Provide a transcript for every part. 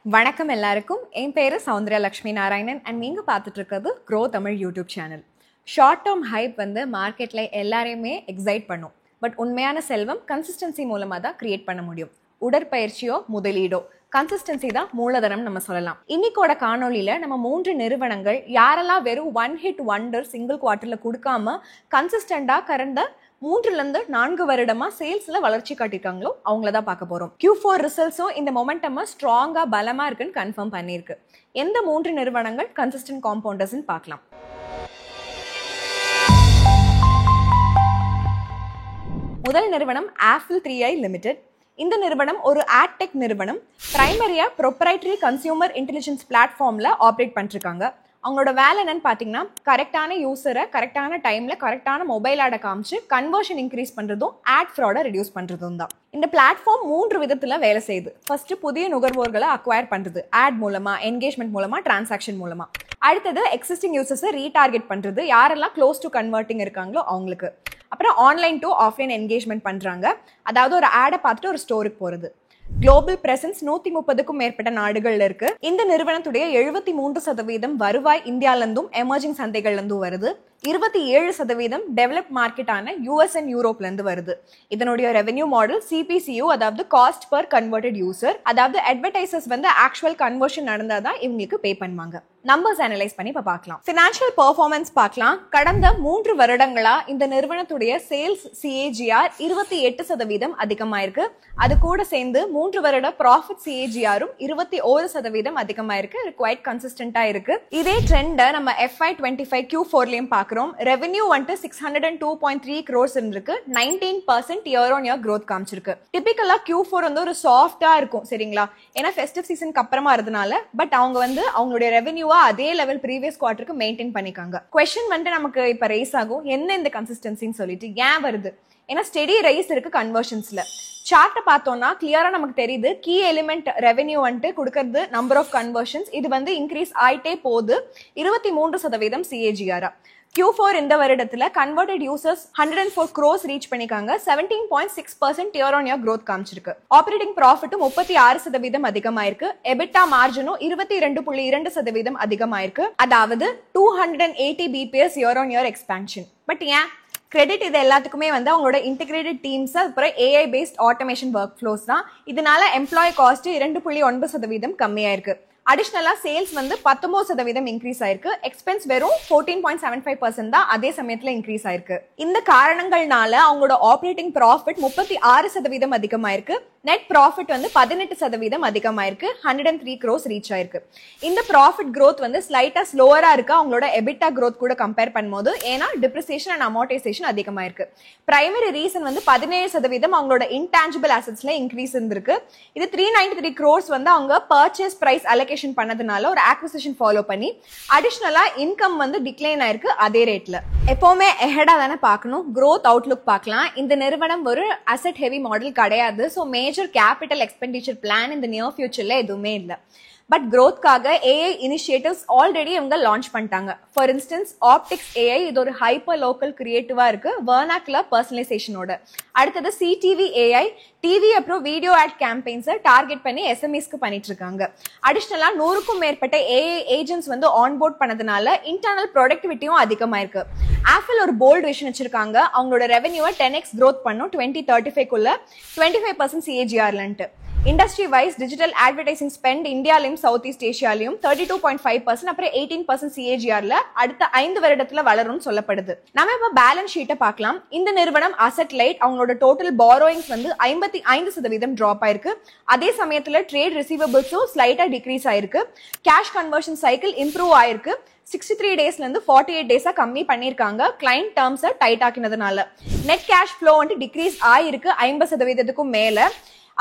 வணக்கம் எல்லாருக்கும். என் பேரு சௌந்தர்யா லக்ஷ்மி நாராயணன் அண்ட் நீங்க பார்த்துட்டு இருக்கிறது grow Tamil YouTube channel. Short term hype வந்து மார்க்கெட்ல எல்லாரையுமே எக்ஸைட் பண்ணும். பட் உண்மையான செல்வம் கன்சிஸ்டன்சி மூலமாக தான் கிரியேட் பண்ண முடியும். உடற்பயிற்சியோ முதலீடோ கன்சிஸ்டன்சி தான் மூலதனம் நம்ம சொல்லலாம். இன்னைக்கோட காணொலியில நம்ம 3 நிறுவனங்கள் யாரெல்லாம் வெறும் ஒன் ஹிட் வண்டர் சிங்கிள் குவார்டர்ல கொடுக்காம கன்சிஸ்டண்டா கடந்த 3-4 வருடமா சேல்ஸ்ல வளர்ச்சி காட்டிருக்காங்களோ அவங்கள தான் பார்க்க போறோம். Q4 ரிசல்ட்ஸும் இந்த மொமெண்டமா ஸ்ட்ராங்கா பலமா இருக்குன்னு கன்ஃபார்ம் பண்ணிருக்கு. எந்த 3 நிறுவனங்கள் கன்சிஸ்டன்ட் காம்பவுண்டர்ஸ்னு பார்க்கலாம். முதல் நிறுவனம் ஆப்பிள் 3i லிமிடெட். இந்த நிறுவனம் ஒரு ஆட்டெக் நிறுவனம். பிரைமரியா ப்ரொப்ரைட்டரி கன்சியூமர் இன்டெலிஜென்ஸ் பிளாட்ஃபார்ம்ல ஆப்ரேட் பண்ணிருக்காங்க. அவங்களோட வேலை என்னன்னு பார்த்தீங்கன்னா, கரெக்டான யூசரை கரெக்டான டைம்ல கரெக்டான மொபைல் ஆடை காமிச்சு கன்வர்ஷன் இன்க்ரீஸ் பண்றதும் ஆட் ஃப்ராடை ரெடியூஸ் பண்றதும் தான். இந்த பிளாட்ஃபார்ம் 3 விதத்துல வேலை செய்யுது. ஃபர்ஸ்ட், புதிய நுகர்வோர்களை அக்வயர் பண்றது ஆட் மூலமா, என்கேஜ்மெண்ட் மூலமா, டிரான்சாக்ஷன் மூலமா. அடுத்தது எக்ஸிஸ்டிங் யூசர்ஸை ரீடார்கெட் பண்றது, யாரெல்லாம் க்ளோஸ் டு கன்வெர்ட்டிங் இருக்காங்களோ அவங்களுக்கு. அப்புறம் ஆன்லைன் டு ஆஃப்லைன் என்கேஜ்மெண்ட் பண்றாங்க, அதாவது ஒரு ஆடை பார்த்துட்டு ஒரு ஸ்டோருக்கு போறது. குளோபல் பிரசன்ஸ் 130க்கும் மேற்பட்ட நாடுகள்ல இருக்கு. இந்த நிறுவனத்துடைய 73% வருவாய் இந்தியால இருந்தும் எமர்ஜிங் சந்தைகள்ல இருந்தும் வருது. 27% டெவலப் மார்க்கெட்டான US அண்ட் யூரோப்ல இருந்து வருது. இதனுடைய ரெவென்யூ மாடல் CPCU, அதாவது காஸ்ட் பர் கன்வெர்டட் யூசர். அதாவது அட்வர்டைசர்ஸ் வந்து ஆக்சுவல் கன்வர்ஷன் நடந்தாதான் இவங்களுக்கு பே பண்ணுவாங்க. நம்பர்ஸ் அனலைஸ் பண்ணி இப்ப பார்க்கலாம். ஃபினான்ஷியல் பெர்ஃபார்மன்ஸ் பார்க்கலாம். கடந்த 3 வருடங்களா இந்த நிறுவனத்துடைய சேல்ஸ் CAGR 28% அதிகமாயிருக்கு. அது கூட சேர்ந்து 3 வருட ப்ராஃபிட் CAGRம் 21% அதிகமாயிருக்கு. குவைட் கன்சிஸ்டன்டா இருக்கு. இதே ட்ரெண்ட நம்ம FY25 Q4லயும் பார்க்கிறோம். ரெவென்யூ வந்துட்டு 602.3 crores இருக்கு. 19% year on year growth காமிச்சிருக்கு. டிபிக்கலா Q4 வந்து ஒரு சாஃப்டா இருக்கும், சரிங்களா? ஏன்னா ஃபெஸ்டிவ் சீசனுக்கு அப்புறமா இருந்தனால. பட் அவங்க வந்து அவங்களுடைய ரெவென்யூவா அதே லெவல் ப்ரீவியஸ் குவார்டருக்கு மெயின்டைன் பண்ணிக்காங்க. क्वेश्चन வந்து நமக்கு இப்ப ரைஸ் ஆகும், என்ன இந்த கன்சிஸ்டன்சின்னு சொல்லிட்டு. ஏன் வருது? ஏன்னா ஸ்டெடி ரைஸ் இருக்கு கன்வர்ஷன்ஸ்ல. சார்ட்டை பார்த்தோம்னா கிளியரா நமக்கு தெரியுது. கீ எலிமெண்ட் ரெவென்யூ வந்துட்டு கொடுக்கறது நம்பர் ஆஃப் கன்வர்ஷன்ஸ், இது வந்து இன்க்ரீஸ் ஆயிட்டே போகுது. 23% CAGR. Q4 இந்த வருடத்துல கன்வெர்டட் யூசர்ஸ் 104 crores ரீச் பண்ணிருக்காங்க. 17.6% இயர் ஆன் இயர் growth காமிச்சிருக்கு. ஆப்பரேட்டிங் ப்ராஃபிட்டும் 36% அதிகமாயிருக்கு. எபிட்டா மார்ஜினும் 22.2% அதிகமாயிருக்கு. அதாவது 280 BPS year on year expansion. But ஏன் கிரெடிட் இது எல்லாத்துக்குமே வந்து அவங்களோட இன்டிகிரேட்டட் டீம்ஸ், அப்புறம் AI based automation workflows தான். இதனால எம்ப்ளாயி காஸ்ட் 2.9% கம்மியாயிருக்கு. அடிஷனலா சேல்ஸ் வந்து 19% இன்க்ரீஸ் ஆயிருக்கு. எக்ஸ்பென்ஸ் வெறும் 14.75% தான் அதே சமயத்துல இன்க்ரீஸ் ஆயிருக்கு. இந்த காரணங்கள்னால அவங்களோட ஆப்பரேட்டிங் ப்ராஃபிட் 36% அதிகமாயிருக்கு. நெட் ப்ராஃபிட் வந்து 18% அதிகமாயிருக்கு. 103 crores ரீச் ஆயிருக்கு. இந்த ப்ராஃபிட் growth வந்து ஸ்லைட்டா ஸ்லோவரா இருக்கு அவங்களோட எபிட்டா growth கூட கம்பேர் பண்ணும்போது. ஏன்னா டிப்ரிசியேஷன் அண்ட் அமோர்டைசேஷன் அதிகமாயிருக்கு. பிரைமரி ரீசன் வந்து 17% அவங்களோட இன்டான்ஜிபிள் அசெட்ஸ்ல இன்க்ரீஸ் இருந்திருக்கு. இது 393 crores வந்து அவங்க பர்ச்சேஸ் பிரைஸ் அலோகேஷன் பண்ணதுனால ஒரு ஆக்விசிஷன் ஃபாலோ பண்ணி அடிஷனலா இன்கம் வந்து டிக்ளைன் ஆயிருக்கு அதே ரேட்ல. எப்பவுமே எஹெடா தானே பார்க்கணும். growth அவுட்லுக் பார்க்கலாம். இந்த நிறுவனம் ஒரு அசெட் ஹெவி மாடல் கிடையாது. So major capital expenditure plan இந்த நியர் ஃபியூச்சர்ல எதுவுமே இல்லை. பட் growthக்காக AI இனிஷியேட்டிவ்ஸ் ஆல்ரெடி இவங்க லான்ச் பண்ணிட்டாங்க. ஃபார் இன்ஸ்டன்ஸ் ஆப்டிக்ஸ் AI, இது ஒரு ஹைப்பர் லோக்கல் கிரியேட்டிவா இருக்கு வெர்னாக்குலர் பர்சனலைசேஷனோட. அடுத்தது CTV AI, டிவி அப்புறம் வீடியோ ஆட் கேம்பெயின்ஸை டார்கெட் பண்ணி SMEஸ்க்கு பண்ணிட்டு இருக்காங்க. அடிஷனலா 100க்கும் மேற்பட்ட AI ஏஜென்ட்ஸ் வந்து ஆன்போர்ட் பண்ணதுனால இன்டர்னல் ப்ரொடக்டிவிட்டியும் அதிகமாயிருக்கு. ஆப்பிள் ஒரு போல்ட் விஷன் வச்சிருக்காங்க. அவங்களோட ரெவென்யூவை 10x growth பண்ணும் 2035க்குள்ள 25% CAGRலன்ட்டு. Industry wise digital advertising spend இந்தியாலையும் சவுத் ஈஸ்ட் ஏஷியாலையும் 32.5%, அப்புறம் 18% CAGRல அடுத்த 5 வருடத்துல வளரும்னு சொல்லப்படுது. நம்ம இப்ப பேலன்ஸ் ஷீட்டை பார்க்கலாம். இந்த நிறுவனம் அசெட் லைட். அவங்களோட டோட்டல் பாரோயிங்ஸ் வந்து 55% டிராப் ஆயிருக்கு. அதே சமயத்துல ட்ரேட் ரிசீவபிள்ஸும் ஸ்லைட்டா டிக்ரீஸ் ஆயிருக்கு. கேஷ் கன்வர்ஷன் சைக்கிள் இம்ப்ரூவ் ஆயிருக்கு. 63 டேஸ்ல இருந்து 48 டேஸா கம்மி பண்ணிருக்காங்க கிளைண்ட் டேர்ம்ஸை டைட் ஆக்கினதுனால. நெட் கேஷ் ஃப்ளோ வந்து டிக்ரீஸ் ஆயிருக்கு 50%க்கும் மேல.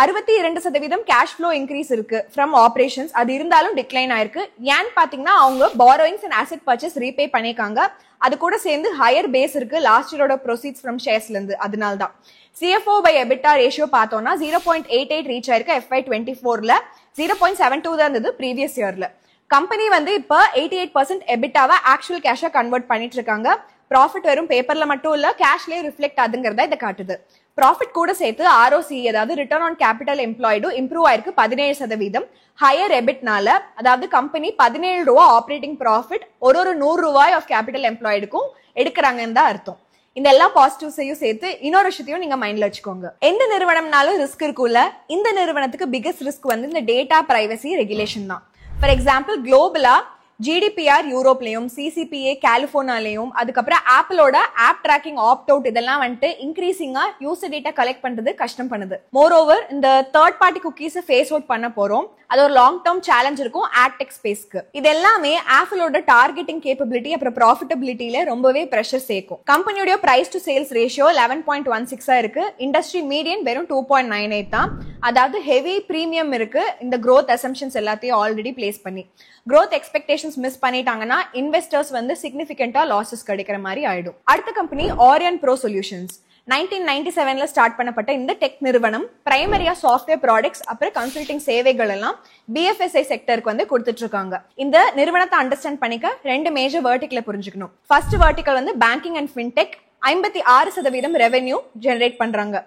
62% கேஷ் ஃப்ளோ இன்க்ரீஸ் இருக்கு ஃப்ரம் ஆபரேஷன்ஸ். அது இருந்தாலும் டிக்ளைன் ஆயிருக்கு. ஏன்னு பாத்தீங்கன்னா அவங்க borrowings and asset purchase repay பண்ணிருக்காங்க. அது கூட சேர்ந்து ஹையர் பேஸ் இருக்கு லாஸ்ட் இயரோட ப்ரொசீட்ஸ் ஃப்ரம் ஷேர்ஸ்ல இருந்து. அதனால தான் CFO by EBITDA ரேஷியோ பார்த்தோம்னா 0.88 ரீச் ஆயிருக்கு. FY24ல 0.72 தான் இருந்தது ப்ரீவியஸ் இயர்ல. கம்பெனி வந்து இப்ப 88% எபிட்டாவை ஆக்சுவல் கேஷா கன்வெர்ட் பண்ணிட்டு இருக்காங்க. ப்ராஃபிட் வெறும் பேப்பர்ல மட்டும் இல்ல கேஷ்லயே ரிஃப்ளெக்ட் ஆகுங்கிறதா இதை காட்டுது. ப்ராஃபிட் கூட சேர்த்து ROCE அதாவது return on capital employed improve ஆயிருக்கு 17%. ஹையர் எபிட்னால அதாவது கம்பெனி 17 ரூபா ஆப்ரேட்டிங் ப்ராஃபிட் ஒரு 100 ரூபாய் ஆஃப் கேபிட்டல் எம்ப்ளாய்டுக்கும் எடுக்கிறாங்கன்னு தான் அர்த்தம். இந்த எல்லா பாசிட்டிவ்ஸையும் சேர்த்து இன்னொரு விஷயத்தையும் நீங்க மைண்ட்ல வச்சுக்கோங்க. எந்த நிறுவனம்னாலும் ரிஸ்க் இருக்குல்ல, இந்த நிறுவனத்துக்கு பிகெஸ்ட் ரிஸ்க் வந்து இந்த டேட்டா பிரைவசி ரெகுலேஷன் தான். ஃபார் எக்ஸாம்பிள் குளோபலா GDPR யூரோப்லயும், CCPA கலிபோர்னியாலயும், அதுக்கப்புறம் ஆப்பிளோட ஆப் ட்ராக்கிங் ஆப்ட் அவுட் இதெல்லாம் வந்துட்டு இன்க்ரீசிங்கா யூசர் டேட்டா கலெக்ட் பண்றது கஷ்டம் பண்ணுது. மோரோவர் இந்த third party cookies phase out பண்ண போறோம். அது ஒரு லாங் டேர்ம் சேலஞ்ச் இருக்கும் ஆட்டெக் ஸ்பேஸ்க்கு. இது எல்லாமே ஆப்பிளோட டார்கெட்டிங் கேப்பபிலிட்டி அப்புறம் ப்ராஃபிட்டபிலிட்டியில ரொம்பவே பிரஷர் சேர்க்கும். கம்பெனியோட பிரைஸ் டு சேல்ஸ் ரேஷியோ 11.16 இருக்கு. இண்டஸ்ட்ரி மீடியன் வெறும் 2.98 தான். அதாவது ஹெவி பிரீமியம் இருக்கு இந்த growth assumptions எல்லாத்தையும் ஆல்ரெடி பிளேஸ் பண்ணி. growth expectations மிஸ் பண்ணிட்டாங்கன்னா இன்வெஸ்டர்ஸ் வந்து சிக்னிஃபிகண்டா லாசஸ் கிடைக்கிற மாதிரி ஆயிடும். அடுத்த கம்பெனி ஆரியன் ப்ரோ சொல்யூஷன்ஸ். 1997ல ஸ்டார்ட் பண்ணப்பட்ட இந்த டெக் நிறுவனம் பிரைமரியா சாஃப்ட்வேர் ப்ராடக்ட்ஸ் அப்புறம் கன்சல்டிங் சேவைகள் எல்லாம் BFSI செக்டருக்கு வந்து கொடுத்துட்டு இருக்காங்க. இந்த நிறுவனத்தை அண்டர்ஸ்டாண்ட் பண்ணிக்க 2 மேஜர் வெர்டிகலை புரிஞ்சுக்கணும். ஃபர்ஸ்ட் வெர்டிகல் வந்து banking and fintech 56% revenue generate பண்றாங்க.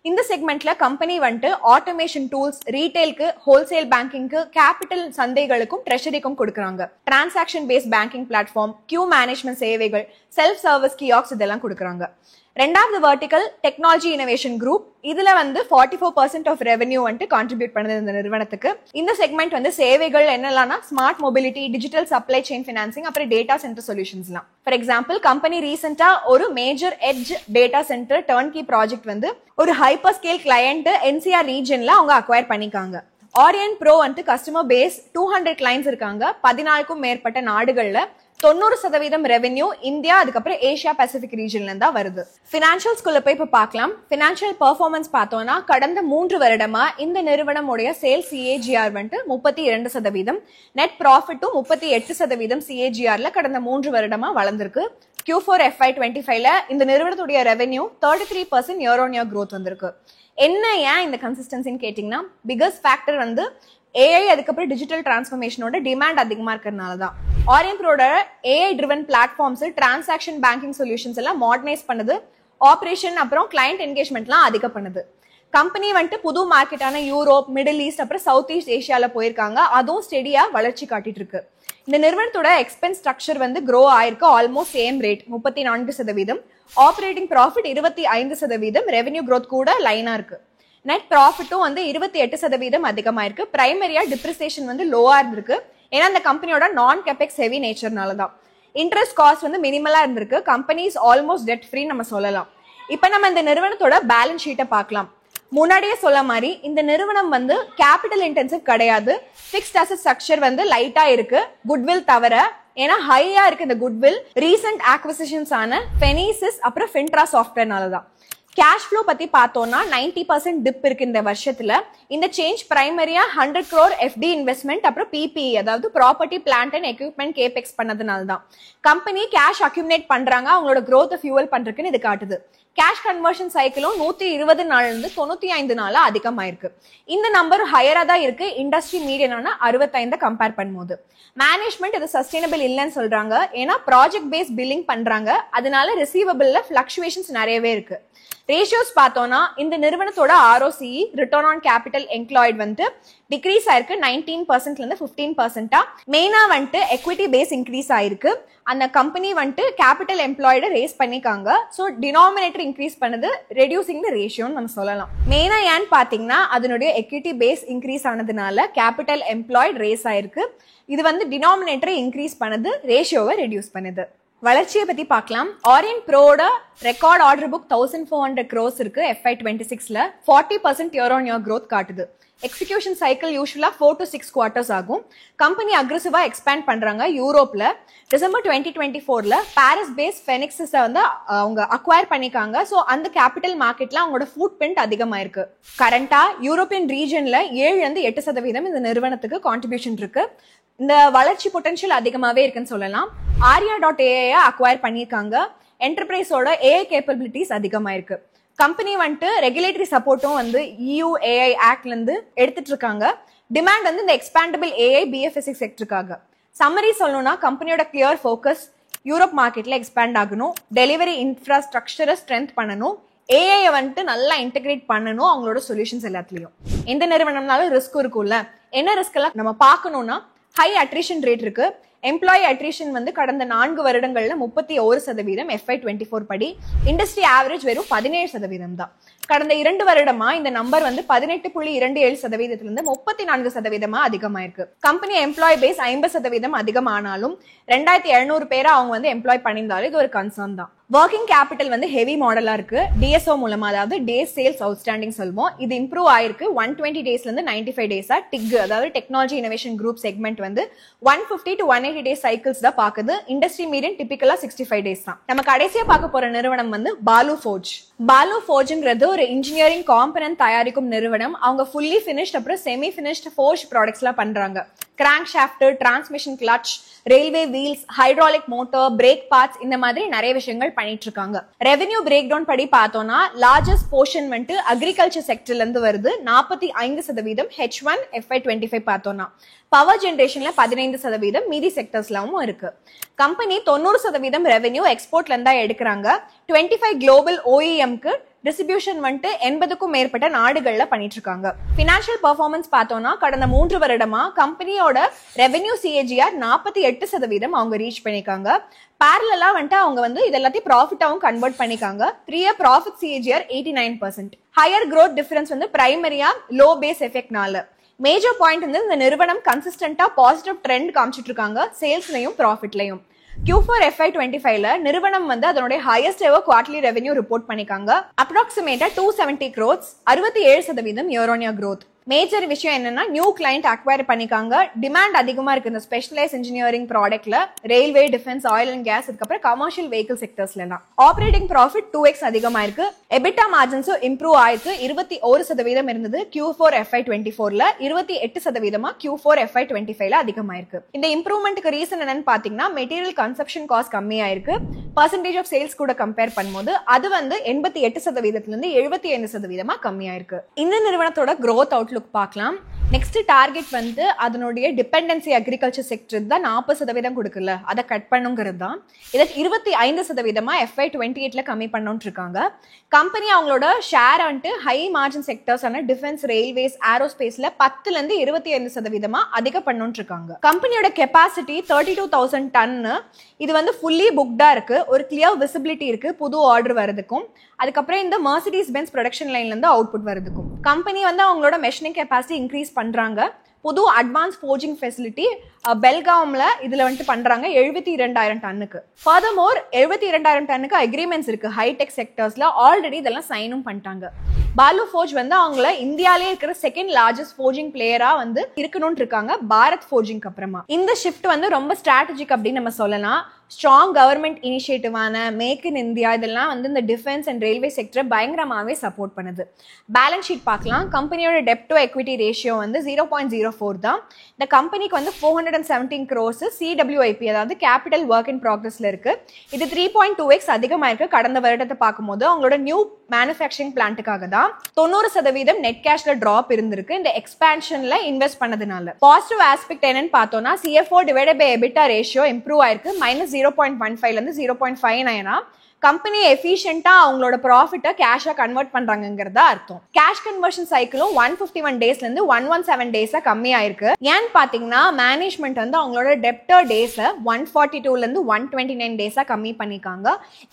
இந்த செக்மெண்ட்ல கம்பெனி வந்துட்டு ஆட்டோமேஷன் டூல்ஸ், ரீட்டைலுக்கு, ஹோல்சேல் பேங்கிங்க்கு, கேபிட்டல் சந்தைகளுக்கும் ட்ரெஷரிக்கும் கொடுக்குறாங்க. Transaction based banking platform, queue management சேவைகள், செல்ஃப் சர்வீஸ் கியாக்ஸ் இதெல்லாம் கொடுக்குறாங்க. ரெண்டாவது வெர்டிகல் டெக்னாலஜி இனோவேஷன் குரூப். இதுல வந்து 44% ஆஃப் ரெவென்யூ வந்துட்டு கான்ட்ரிபியூட் பண்ணுது இந்த நிறுவனத்துக்கு. இந்த செக்மெண்ட் வந்து சேவைகள் என்னெல்லாம்னா smart mobility, digital supply chain financing, அப்புறம் டேட்டா சென்டர் சொல்யூஷன்ஸ்லாம். ஃபார் எக்ஸாம்பிள் கம்பெனி ரீசெண்டா ஒரு major edge data centre turnkey project வந்து ஒரு ஹைப்பர் ஸ்கேல் கிளையண்ட் NCR ரீஜன்ல அவங்க அக்வயர் பண்ணிக்காங்க. ஆரியன் ப்ரோ வந்து கஸ்டமர் பேஸ் 200 கிளைண்ட்ஸ் இருக்காங்க. 14க்கும் மேற்பட்ட நாடுகள்ல 90% ரெவென்யூ இந்தியா அதுக்கப்புறம் ஏசியா பசிபிக் ரீஜன்ல இருந்தா வருது. பினான்சியல்ஸ்குள்ள போய் இப்ப பார்க்கலாம். பினான்சியல் பெர்ஃபார்மன்ஸ் பார்த்தோம்னா கடந்த 3 வருடமா இந்த நிறுவனமுடைய சேல்ஸ் CAGR வந்துட்டு 32%, நெட் ப்ராஃபிட்டும் 38% CAGRல கடந்த 3 வருடமா வளர்ந்திருக்கு. Q4 FY25ல இந்த நிறுவனத்துடைய revenue 33% year on year growth வந்திருக்கு. என்ன ஏன் இந்த கன்சிஸ்டன்சின்னு கேட்டீங்கன்னா பிகஸ்ட் ஃபேக்டர் வந்து AI அதுக்கப்புறம் டிஜிட்டல் டிரான்ஸ்ஃபர்மேஷனோட டிமாண்ட் அதிகமா இருக்கிறதுனால தான். ஆரியன் ப்ரோட AI driven platforms, transaction banking solutions எல்லாம் மாடர்னைஸ் பண்ணுது. ஆபரேஷன் அப்புறம் கிளையண்ட் என்கேஜ்மெண்ட்லாம் அதிகம் பண்ணுது. கம்பெனி வந்துட்டு புது மார்க்கெட்டான யூரோப், மிடில் ஈஸ்ட் அப்புறம் சவுத் ஈஸ்ட் ஏஷியால போயிருக்காங்க. அதுவும் ஸ்டெடியா வளர்ச்சி காட்டிட்டு இருக்கு. இந்த நிறுவனத்தோட எக்ஸ்பென்ஸ் ஸ்ட்ரக்சர் வந்து க்ரோ ஆயிருக்கு almost same rate 34%, operating profit 25%, revenue growth கூட லைனா இருக்கு. நெட் ப்ராஃபிட்டும் வந்து 28% அதிகமாயிருக்கு. பிரைமரியா டிப்ரிசியேஷன் வந்து லோவா இருந்திருக்கு. ஏன்னா இந்த கம்பெனியோட நான் கேபெக்ஸ் ஹெவி நேச்சர்னால தான். இன்ட்ரெஸ்ட் காஸ்ட் வந்து மினிமலா இருந்திருக்கு. கம்பெனிஸ் ஆல்மோஸ்ட் டெட் ஃப்ரீ நம்ம சொல்லலாம். இப்ப நம்ம இந்த நிறுவனத்தோட பேலன்ஸ் ஷீட்டை பார்க்கலாம். முன்னாடியே சொல்ல மாதிரி இந்த நிறுவனம் வந்து கேபிட்டல் இன்டென்சிவ் கிடையாது. ஃபிக்ஸ்ட் அசெட் ஸ்ட்ரக்சர் வந்து லைட்டா இருக்கு குட்வில் தவிர. ஏன்னா ஹையா இருக்கு இந்த குட்வில் ரீசெண்ட் ஆக்விசிஷன்ஸ் ஆன ஃபெனிசிஸ் அப்புறம் ஃபின்ட்ரா சாஃப்ட்வேர்னால தான். கேஷ் ஃப்ளோ பத்தி பார்த்தோம்னா 90% டிப் இருக்கு இந்த வருஷத்துல. இந்த சேஞ்ச் பிரைமரியா 100 crore FD இன்வெஸ்ட்மெண்ட் அப்புறம் PPE அதாவது property plant and equipment capex பண்ணதுனால தான். கம்பெனி கேஷ் அக்யூமுலேட் பண்றாங்க அவங்களோட growth ஃபியூவல் பண்றதுக்குன்னு இது காட்டுது. கேஷ் கன்வர்ஷன் சைக்கிளும் 120 நாள்ல இருந்து 95 நாளா அதிகமாயிருக்கு. இந்த நம்பர் ஹையரா தான் இருக்கு இண்டஸ்ட்ரி மீடியனான 65 கம்பேர் பண்ணும்போது. மேனேஜ்மெண்ட் இது சஸ்டைனபிள் இல்லைன்னு சொல்றாங்க. ஏன்னா ப்ராஜெக்ட் பேஸ் பில்லிங் பண்றாங்க. அதனால ரிசீவபிள்ல பிளக்சுவேஷன்ஸ் நிறையவே இருக்கு. ரேஷியோஸ் பார்த்தோம்னா இந்த நிறுவனத்தோட ROCE return on capital employed வந்து டிக்ரீஸ் ஆயிருக்கு 19%ல இருந்து 15%. மெயினா வந்துட்டு எக்விட்டி பேஸ் இன்க்ரீஸ் ஆயிருக்கு. அந்த கம்பெனி வந்துட்டு கேபிட்டல் எம்ப்ளாய்டு ரேஸ் பண்ணிக்காங்க. ஸோ டினாமினேட்டர் இன்க்ரீஸ் பண்ணுது, ரெடியூசிங் த ரேஷியோன்னு நம்ம சொல்லலாம். மெயினா ஏன்னு பாத்தீங்கன்னா அதனுடைய எக்விட்டி பேஸ் இன்க்ரீஸ் ஆனதுனால கேபிட்டல் எம்ப்ளாய்டு ரேஸ் ஆயிருக்கு. இது வந்து டினாமினேட்டரை இன்க்ரீஸ் பண்ணுது, ரேஷியோவை ரெடியூஸ் பண்ணுது. வளர்ச்சியை பத்தி பார்க்கலாம். ஆரியன் ப்ரோட ரெக்கார்ட் ஆர்டர் புக் 1400 crores இருக்கு FY26ல. 40% இயர் ஆன் இயர் growth காட்டுது. எக்ஸிகியூஷன் சைக்கிள் யூஸ்வலா 4 to 6 quarters ஆகும். கம்பெனி அக்ரெசிவா எக்ஸ்பேண்ட் பண்றாங்க யூரோப்ல. டிசம்பர் 2024ல பாரிஸ் பேஸ் ஃபெனிக்ஸஸ் வந்து அவங்க அக்வயர் பண்ணிக்காங்க. ஸோ அந்த கேபிட்டல் மார்க்கெட்ல அவங்களோட ஃபுட் பிரிண்ட் அதிகமாயிருக்கு. கரண்டா யூரோப்பியன் ரீஜன்ல 7-8% இந்த நிறுவனத்துக்கு கான்ட்ரிபியூஷன் இருக்கு. இந்த வளர்ச்சி பொட்டன்ஷியல் அதிகமாவே இருக்குன்னு சொல்லலாம். Arya.ai அக்வயர் பண்ணியிருக்காங்க. என்டர்பிரைஸோட AI கேப்பபிலிட்டிஸ் அதிகமாயிருக்கு. கம்பெனி வந்துட்டு ரெகுலேட்டரி சப்போர்ட்டும் வந்து EU AI ஆக்ட்ல இருந்து எடுத்துட்டு இருக்காங்க. டிமாண்ட் வந்து இந்த எக்ஸ்பாண்டபிள் AI BFSI செக்டருக்காக. சம்மரி சொல்லணும்னா கம்பெனியோட கிளியர் ஃபோக்கஸ் யூரோப் மார்க்கெட்ல எக்ஸ்பேண்ட் ஆகணும், டெலிவரி இன்ஃப்ராஸ்ட்ரக்சரை ஸ்ட்ரென்த் பண்ணணும், ஏஐ வந்துட்டு நல்லா இன்டெகிரேட் பண்ணணும் அவங்களோட சொல்யூஷன்ஸ் எல்லாத்துலயும். எந்த நிறுவனம்னாலும் ரிஸ்க் இருக்கும்ல. என்ன ரிஸ்க் எல்லாம் நம்ம பார்க்கணும்னா, ஹை அட்ரிஷன் ரேட் இருக்கு. எம்ப்ளாயி அட்ரிஷன் வந்து கடந்த 4 வருடங்கள்ல 31% FY24 படி. இண்டஸ்ட்ரி ஆவரேஜ் வெறும் 17% தான். கடந்த 2 வருடமா இந்த நம்பர் வந்து 18.27%லிருந்து 34% அதிகமாயிருக்கு. கம்பெனி எம்ப்ளாயி பேஸ் 50% அதிகமானாலும் 2700 பேரை அவங்க வந்து எம்ப்ளாய் பண்ணியிருந்தாலும் இது ஒரு கன்சர்ன் தான். ஒர்க்கிங் கேபிட்டல் வந்து ஹெவி மாடலா இருக்கு. டிஎஸ்ஓ மூலமா, அதாவது டேஸ் சேல்ஸ் அவுட்ஸ்டாண்டிங் சொல்லுவோம். இது இம்ப்ரூவ் ஆயிருக்கு. 120 டேஸ்ல இருந்து 95 டேஸா. டிக் அதாவது டெக்னாலஜி இனோவேஷன் குரூப் செக்மெண்ட் வந்து 150 to 180 டேஸ் சைக்கிள்ஸ் தான் பாக்குது. இண்டஸ்ட்ரி மீடியன் டிபிக்கலா 65 டேஸ் தான். நம்ம கடைசியா பார்க்க போற நிறுவனம் வந்து பாலு ஃபோர்ஜ். பாலு ஃபோர்ஜ்ங்கிறது ஒரு இன்ஜினியரிங் காம்பனன்ட் தயாரிக்கும் நிறுவனம். அவங்க ஃபுல்லி ஃபினிஷ்ட் அப்புறம் செமி ஃபினிஷ்ட் ஃபோர்ஜ் ப்ராடக்ட்ஸ் எல்லாம் பண்றாங்க. Crank shaft, transmission clutch, railway wheels, hydraulic motor, break parts, இந்த மாதிரி நிறைய விஷயங்கள் பண்ணிட்டு இருக்காங்க. ரெவென்யூ பிரேக் டவுன் படி பார்த்தோம்னா லார்ஜஸ்ட் போர்ஷன் வந்துட்டு அக்ரிகல்ச்சர் செக்டர்ல இருந்து வருது. 45% H1 FY25 பார்த்தோம்னா. பவர் ஜெனரேஷன்ல 15%, மீதி செக்டர்ஸ்லாவும் இருக்கு. கம்பெனி 90% ரெவென்யூ எக்ஸ்போர்ட்ல இருந்தா எடுக்கிறாங்க. 25 குளோபல் OEMக்கு டிஸ்ட்ரிபியூஷன் வந்துட்டு 80க்கும் மேற்பட்ட நாடுகள்ல பண்ணிட்டு இருக்காங்க. பினான்சியல் பெர்ஃபார்மன்ஸ் பார்த்தோம்னா கடந்த 3 வருடமா கம்பெனியோட ரெவென்யூ CAGR 48% அவங்க ரீச் பண்ணிருக்காங்க. பேரலா வந்துட்டு அவங்க வந்து இதெல்லாத்தையும் ப்ராஃபிட்டாவும் கன்வெர்ட் பண்ணிக்காங்க. 3 year profit CAGR 89%. Higher growth difference வந்து பிரைமரியா லோ பேஸ் எஃபெக்ட்னால. மேஜர் பாயிண்ட் வந்து இந்த நிறுவனம் கன்சிஸ்டன்டா பாசிட்டிவ் ட்ரெண்ட் காமிச்சிட்டு இருக்காங்க சேல்ஸ்லயும் ப்ராஃபிட்லயும். Q4 FY25ல நிறுவனம் வந்து அதனுடைய highest ever quarterly revenue report பண்ணிருக்காங்க. அப்ராக்சிமேட்டா 270 crores, 67% year on year growth. Major விஷயம் என்னன்னா நியூ கிளைண்ட் அக்வயர் பண்ணிக்காங்க. டிமாண்ட் அதிகமா இருக்கு இந்த ஸ்பெஷலைஸ் இன்ஜினியரிங் ப்ராடக்ட்ல. Railway, defence, oil and gas, அதுக்கப்புறம் கமர்ஷியல் வெஹிக்கிள் செக்டர்ஸ்ல எல்லாம். ஆபரேட்டிங் ப்ராஃபிட் 2x அதிகமா இருக்கு. எபிட்டா மார்ஜின்ஸும் இம்ப்ரூவ் ஆயிருக்கு. 21% இருந்தது Q4 FY24ல, 28% Q4 FY25ல அதிகமாயிருக்கு. இந்த இம்ப்ரூவ்மெண்ட்டுக்கு ரீசன் என்னன்னு பாத்தீங்கன்னா மெட்டீரியல் கன்சப்ஷன் காஸ்ட் கம்மியாயிருக்கு. பர்சன்டேஜ் ஆஃப் சேல்ஸ் கூட கம்பேர் பண்ணும்போது அது வந்து 88%லிருந்து 75% கம்மியாயிருக்கு. இந்த நிறுவனத்தோட growth outlook பார்க்கலாம். நெக்ஸ்ட் டார்கெட் வந்து அதனுடைய டிபெண்டன்சி அக்ரிகல்ச்சர் செக்டர் தான் 40% கொடுக்கல, அதை கட் பண்ணுங்கிறது தான். இதை 25% FY28ல கம்மி பண்ணணும்னு இருக்காங்க. கம்பெனி அவங்களோட ஷேர் வந்துட்டு ஹை மார்ஜின் செக்டர்ஸான டிஃபென்ஸ், ரயில்வேஸ், ஏரோஸ்பேஸ்ல 10லிருந்து 25% அதிகம் பண்ணணும்னு இருக்காங்க. கம்பெனியோட கெப்பாசிட்டி 32,000 டன். இது வந்து ஃபுல்லி புக்டா இருக்கு. ஒரு கிளியர் விசிபிலிட்டி இருக்கு புது ஆர்டர் வரதுக்கும். அதுக்கப்புறம் இந்த மெர்சிடிஸ் பென்ஸ் ப்ரொடக்ஷன் லைன்ல இருந்து அவுட்புட் வரதுக்கும். கம்பெனி வந்து அவங்களோட மெஷினிங் கெப்பாசிட்டி இன்க்ரீஸ் பண்றாங்க. புது அட்வான்ஸ் ஃபோர்ஜிங் ஃபெசிலிட்டி பெல்காம்ல இதுல வந்துட்டு பண்றாங்க 72,000 டன்னுக்கு. ஃபர்தர்மோர் 72,000 டன்னுக்கு அக்ரிமெண்ட்ஸ் இருக்கு ஹைடெக் செக்டர்ஸ்ல. ஆல்ரெடி இதெல்லாம் சைனும் பண்ணிட்டாங்க. பாலு ஃபோர்ஜ் வந்து அவங்கள இந்தியாலே இருக்கிற செகண்ட் லார்ஜஸ்ட் ஃபோர்ஜிங் பிளேயரா வந்து இருக்கணும்னு இருக்காங்க பாரத் ஃபோர்ஜிங்க்கு அப்புறமா. இந்த ஷிஃப்ட் வந்து ரொம்ப ஸ்ட்ராட்டஜிக் அப்படின்னு நம்ம சொல்லலாம். ஸ்ட்ராங் கவர்மெண்ட் இனிஷியேட்டிவான மேக் இன் இந்தியா இதெல்லாம் வந்து இந்த டிஃபென்ஸ் அண்ட் ரயில்வே செக்டரை பயங்கரமாவே சப்போர்ட் பண்ணுது. பேலன்ஸ் ஷீட் பார்க்கலாம். கம்பெனியோட டெப்ட் டு எக்விட்டி ரேஷியோ வந்து 0.04 தான். இந்த கம்பெனிக்கு வந்து 417 crores CWIP, அதாவது கேபிட்டல் ஒர்க் இன் ப்ராக்ரஸ்ல இருக்கு. இது 3.2x அதிகமா இருக்கு கடந்த வருடத்தை பார்க்கும்போது. அவங்களோட நியூ மேனுஃபேக்சரிங் பிளான்ட்டுக்காக தான் 90% நெட் கேஷ்ல டிராப் இருந்திருக்கு இந்த எக்ஸ்பான்ஷன்ல இன்வெஸ்ட் பண்ணதுனால. பாசிட்டிவ் ஆஸ்பெக்ட் என்னன்னு பார்த்தோம்னா CFO divided by EBITDA ratio improve ஆயிருக்கு. -0.15 இருந்து 0.59. கம்பெனி எஃபிஷியன்ட்டா அவங்களோட ப்ராஃபிட்டை கேஷா கன்வெர்ட் பண்றாங்கிறதா அர்த்தம். கேஷ் கன்வர்ஷன் சைக்கிளும் 151 டேஸ்ல இருந்து 117 டேஸா கம்மியாயிருக்கு. ஏன்னு பாத்தீங்கன்னா மேனேஜ்மெண்ட் வந்து அவங்களோட டெப்டர் டேஸ 142ல இருந்து 129 டேஸா கம்மி பண்ணிருக்காங்க.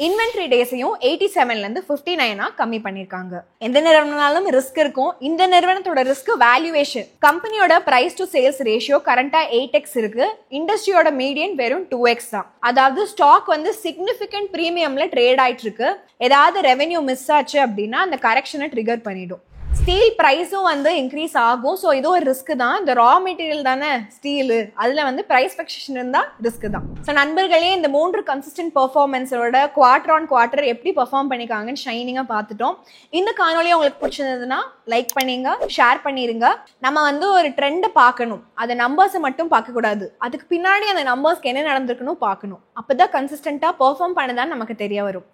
இன்வென்ட்ரி டேஸையும் 87ல இருந்து 59 கம்மி பண்ணிருக்காங்க. எந்த நிறுவனம்னாலும் ரிஸ்க் இருக்கும். இந்த நிறுவனத்தோட ரிஸ்க் வேல்யூவேஷன். கம்பெனியோட பிரைஸ் டு சேல்ஸ் ரேஷியோ கரண்டா 8x இருக்கு. இண்டஸ்ட்ரியோட மீடியன் வெறும் 2x தான். அதாவது ஸ்டாக் வந்து சிக்னிபிகன்ட் பிரீமியம்ல ட்ரேட் ஆயிட்டு இருக்கு. ஏதாவது ரெவென்யூ மிஸ் ஆச்சு அப்படின்னா அந்த கரெக்ஷனை ட்ரிகர் பண்ணிடும். ஸ்டீல் பிரைஸும் வந்து இன்க்ரீஸ் ஆகும். ஸோ இது ஒரு ரிஸ்க் தான். இந்த ரா மெட்டீரியல் தானே ஸ்டீலு, அதுல வந்து பிரைஸ் ஃபிக்சேஷன் இருந்தா ரிஸ்க் தான். ஸோ நண்பர்களே, இந்த 3 கன்சிஸ்டன்ட் பெர்ஃபார்மன்ஸோட குவார்டர் ஆன் குவார்டர் எப்படி பெர்ஃபார்ம் பண்ணிக்காங்கன்னு ஷைனிங்கா பார்த்துட்டோம். இந்த காணொலியை உங்களுக்கு பிடிச்சிருந்ததுன்னா லைக் பண்ணிங்க, ஷேர் பண்ணிருங்க. நம்ம வந்து ஒரு ட்ரெண்டை பார்க்கணும். அதை நம்பர்ஸை மட்டும் பார்க்க கூடாது. அதுக்கு பின்னாடி அந்த நம்பர்ஸ்க்கு என்ன நடந்திருக்குன்னு பார்க்கணும். அப்பதான் கன்சிஸ்டன்டா பெர்ஃபார்ம் பண்ணதான் நமக்கு தெரிய வரும்.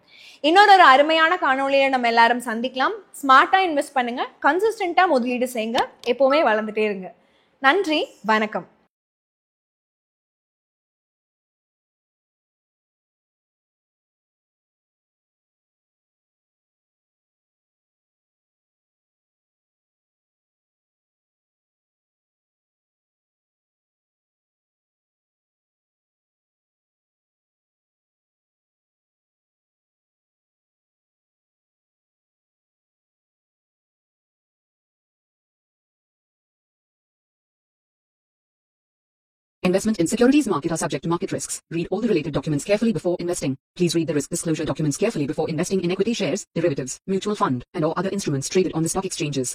இன்னொரு அருமையான காணொலியை நம்ம எல்லாரும் சந்திக்கலாம். ஸ்மார்ட்டா இன்வெஸ்ட் பண்ணுங்க, கன்சிஸ்டன்டா முதலீடு செய்யுங்க, எப்பவுமே வளர்ந்துட்டே இருங்க. நன்றி, வணக்கம். Investment in securities market are subject to market risks. Read all the related documents carefully before investing. Please read the risk disclosure documents carefully before investing in equity shares, derivatives, mutual fund, and or other instruments traded on the stock exchanges.